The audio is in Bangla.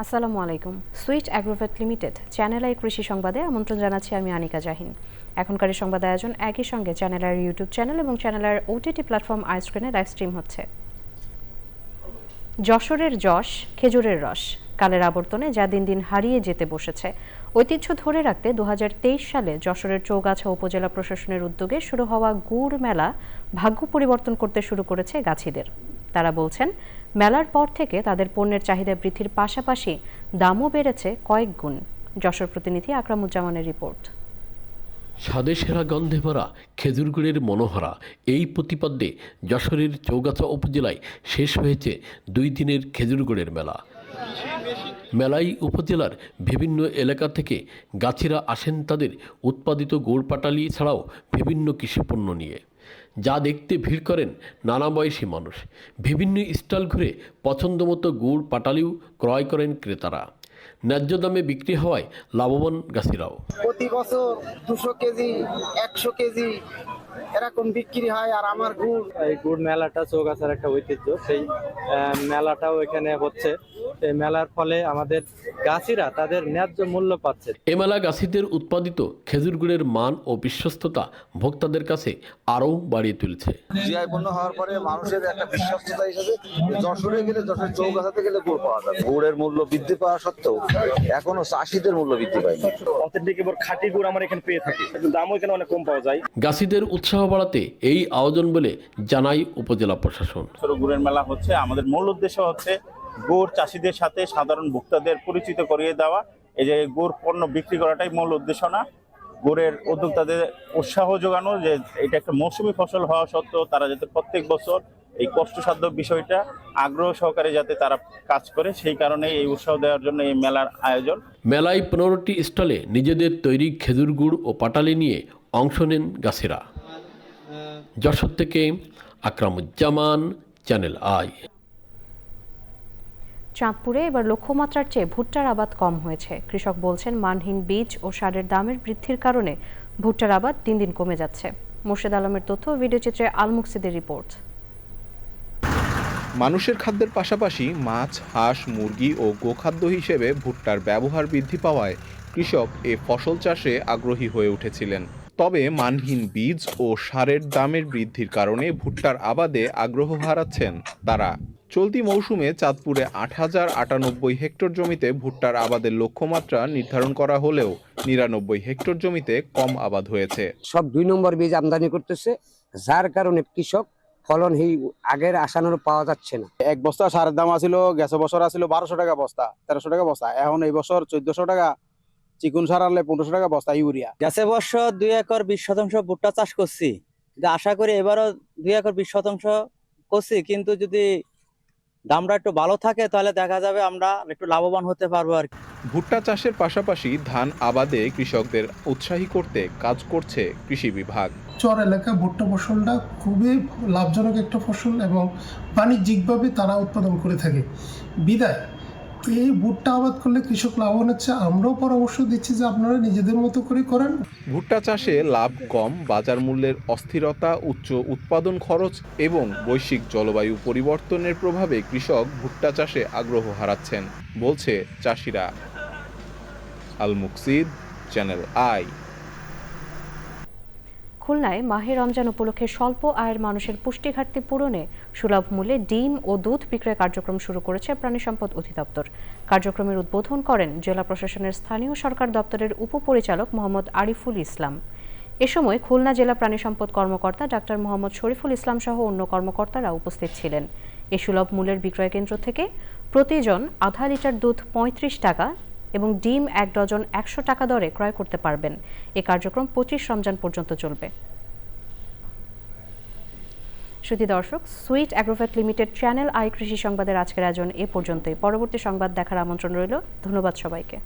আসসালামু আলাইকুম। Sweet Agrovet limited channel I কৃষি সংবাদে আমন্ত্রণ জানাচ্ছি আমি আনিকা জাহিন। এখনকার সংবাদ আয়োজন একই সঙ্গে চ্যানেল আইয়ের ইউটিউব চ্যানেল এবং চ্যানেল আইয়ের ওটিটি প্ল্যাটফর্ম আইস্ক্রিনে লাইভ স্ট্রিম হচ্ছে। যশোরের যশ খেজুরের রস কালের আবর্তনে যা দিন দিন হারিয়ে যেতে বসেছে। ঐতিহ্য ধরে রাখতে 2023 সালে যশোরের চৌগাছা উপজেলা প্রশাসনের উদ্যোগে শুরু হওয়া গুড় মেলা ভাগ্য পরিবর্তন করতে শুরু করেছে গাছিদের। তারা বলছেন, মেলার পর থেকে তাদের পণ্যের চাহিদা বৃদ্ধির পাশাপাশি দামও বেড়েছে কয়েক গুণ। যশোর প্রতিনিধি আকরামুজ্জামানের রিপোর্ট। স্বাদে সেরা গন্ধে ভরা খেজুর গুড়ের মনোহরা এই প্রতিপাদ্যে যশোরের চৌগাছা উপজেলায় শেষ হয়েছে 2 দিনের খেজুর গুড়ের মেলা। মেলায় উপজেলার বিভিন্ন এলাকা থেকে গাছিরা আসেন তাদের উৎপাদিত গুড় পাটালি ছাড়াও বিভিন্ন কৃষিপণ্য নিয়ে, যা দেখতে ভিড় করেন নানা বয়সী মানুষ। বিভিন্ন স্টল ঘুরে পছন্দমতো গুড় পাটালিও ক্রয় করেন ক্রেতারা। ন্যায্য দামে বিক্রি হওয়ায় লাভবান গাছিরাও। প্রতি বছর 200 কেজি 100 কেজি এরকম বিক্রি হয়। আর আমার এই গুড় মেলাটা চৌগাছার একটা ঐতিহ্য, সেই মেলাটাও এখানে হচ্ছে। এই মেলার ফলে আমাদের গাছিরা তাদের ন্যায্য মূল্য পাচ্ছে। এ মেলা গাছিদের উৎপাদিত খেজুর গুড়ের মান ও বিশ্বস্ততা ভোক্তাদের কাছে আরও বাড়িয়ে তুলেছে। জিআই পণ্য হওয়ার পরে মানুষের একটা বিশ্বস্ততা হিসেবে যশোরে গেলে, যশোর চৌগাছাতে গেলে গুড় পাওয়া যাবে। গুড়ের মূল্য বৃদ্ধি পাওয়া সত্ত্বেও এখনো চাষিদের মূল্য বৃদ্ধি পায়নি। অথেন্টিক এবং খাঁটি গুড় আমরা এখানে পেয়ে থাকি, কিন্তু দামও এখানে অনেক কম পাওয়া যায়। গাছিদের উৎসাহ বাড়াতে এই আয়োজন বলে জানাই উপজেলা প্রশাসন। গুড়ের মেলা হচ্ছে, আমাদের মূল উদ্দেশ্য হচ্ছে গুড় চাষিদের সাথে সাধারণ ভোক্তাদের পরিচিত করিয়ে দেওয়া। এই যে গুড় পণ্য বিক্রি করাটাই মূল উদ্দেশ্য না, গুড়ের উদ্যোক্তাদের উৎসাহ যোগানো, যে এটা একটা মৌসুমী ফসল হওয়া সত্ত্বেও তারা যাতে প্রত্যেক বছর এই কষ্টসাধ্য বিষয়টা আগ্রহ সহকারে যাতে তারা কাজ করে, সেই কারণে এই উৎসাহ দেওয়ার জন্য এই মেলার আয়োজন। মেলায় 15টি স্টলে নিজেদের তৈরি খেজুর গুড় ও পাটালি নিয়ে অংশ নেন গাছিরা। যশোর থেকে আকরামুজ্জামান, চ্যানেল আই। চাঁদপুরে এবার লক্ষ্যমাত্রার চেয়ে ভুট্টার আবাদ কম হয়েছে। কৃষক বলছেন, মানহীন বীজ ও সারের দামের বৃদ্ধির কারণে ভুট্টার আবাদ দিন দিন কমে যাচ্ছে। মোর্শেদ আলমের তথ্য, ভিডিওচিত্রে আল মুকসিদের রিপোর্ট। মানুষের খাদ্যের পাশাপাশি মাছ, হাঁস, মুরগি ও গোখাদ্য হিসেবে ভুট্টার ব্যবহার বৃদ্ধি পাওয়ায় কৃষক এ ফসল চাষে আগ্রহী হয়ে উঠেছিলেন। তবে মানহীন বীজ ও সারের দামের বৃদ্ধির কারণে ভুট্টার আবাদে আগ্রহ হারাচ্ছেন তারা। চলতি মৌসুমে চাঁদপুরে 8,098 হেক্টর জমিতে ভুট্টার আবাদের লক্ষ্যমাত্রা নির্ধারণ করা হলেও 99 হেক্টর জমিতে কম আবাদ হয়েছে। সব 2 নম্বর বীজ আমদানি করতেছে, যার কারণে কৃষক ফলন এই আগের আশানুর পাওয়া যাচ্ছে না। এক বস্তা সারের দাম আছিল, গেছে বছর আছিল 1200 টাকা বস্তা, 1300 টাকা বস্তা। এখন এই বছর 1400 টাকা চিকুন সার আনলে 1500 টাকা বস্তা ইউরিয়া। গেছে বছর 2 একর 20% ভুট্টা চাষ করছি, আশা করি এবারও 2 একর 20% করছি, কিন্তু যদি দামটা একটু ভালো থাকে তাহলে দেখা যাবে আমরা একটু লাভবান হতে পারবো আর কি। ভুট্টা চাষের পাশাপাশি ধান আবাদে কৃষকদের উৎসাহী করতে কাজ করছে কৃষি বিভাগ। চর এলাকায় ভুট্টা ফসলটা খুবই লাভজনক একটা ফসল এবং বাণিজ্যিকভাবে তারা উৎপাদন করে থাকে। বিদায় এই ভুট্টা আবাদ করলে কৃষক লাভবান হচ্ছে। আমরাও পরামর্শ দিচ্ছি যে আপনারা নিজেদের মতো করে করেন। ভুট্টা চাষে লাভ কম, বাজার মূল্যের অস্থিরতা, উচ্চ উৎপাদন খরচ এবং বৈশ্বিক জলবায়ু পরিবর্তনের প্রভাবে কৃষক ভুট্টা চাষে আগ্রহ হারাচ্ছেন বলছে চাষিরা। আল মুকসিদ, চ্যানেল আই। খুলনায় মাহে রমজান উপলক্ষে স্বল্প আয়ের মানুষের পুষ্টি ঘাটতি পূরণে সুলভ মূল্যে ডিম ও দুধ বিক্রয় কার্যক্রম শুরু করেছে প্রাণী সম্পদ অধিদপ্তর। কার্যক্রমের উদ্বোধন করেন জেলা প্রশাসনের স্থানীয় সরকার দপ্তরের উপপরিচালক মোহাম্মদ আরিফুল ইসলাম। এ সময় খুলনা জেলা প্রাণী সম্পদ কর্মকর্তা ডাক্তার মোহাম্মদ শরীফুল ইসলাম সহ অন্য কর্মকর্তারা উপস্থিত ছিলেন। এ সুলভ মূল্যের বিক্রয় কেন্দ্র থেকে প্রতিজন আধা লিটার দুধ 35 টাকা এবং ডিম 1 ডজন 100 টাকা দরে ক্রয় করতে পারবেন। এই কার্যক্রম 25 রমজান পর্যন্ত চলবে। সুধী দর্শক, sweet Agrovet limited channel I কৃষি সংবাদের আজকের আয়োজন এ পর্যন্তই। পরবর্তী সংবাদ দেখার আমন্ত্রণ রইল। ধন্যবাদ সবাইকে।